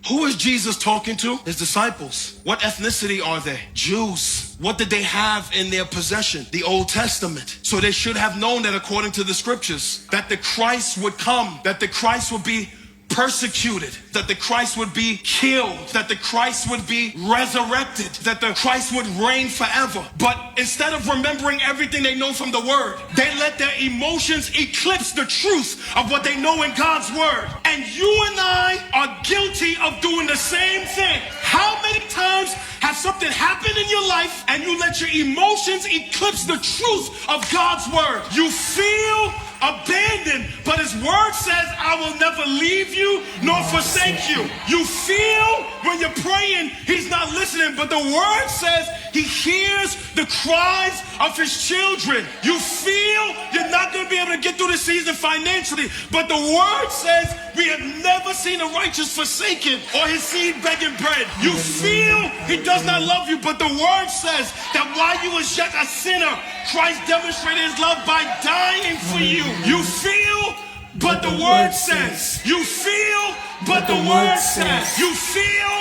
Who is Jesus talking to? His disciples. What ethnicity are they? Jews. What did they have in their possession? The Old Testament. So they should have known that according to the scriptures, that the Christ would come, that the Christ would be persecuted, that the Christ would be killed, that the Christ would be resurrected, that the Christ would reign forever. But instead of remembering everything they know from the Word, they let their emotions eclipse the truth of what they know in God's Word. And you and I are guilty of doing the same thing. How many times have something happened in your life and you let your emotions eclipse the truth of God's Word? You feel abandoned, but His Word says, I will never leave you nor forsake you. You feel when you're praying He's not listening, but the Word says He hears the cries of His children. You feel you're not going to be able to get through the season financially, but the Word says we have never seen a righteous forsaken or his seed begging bread. You feel He does not love you, but the Word says that while you was yet a sinner, Christ demonstrated His love by dying for you. You feel, but the Word says. You feel, but the Word says. You feel,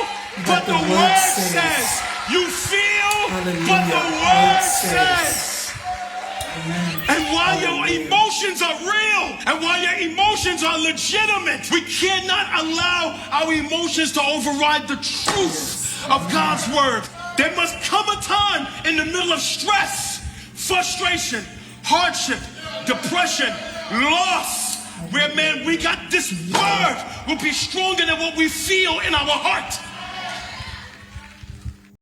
but the Word says. You feel, but the Word says. And while your emotions are real, and while your emotions are legitimate, we cannot allow our emotions to override the truth of God's Word. There must come a time in the middle of stress, frustration, hardship, depression, loss, where, man, we got this Word will be stronger than what we feel in our heart.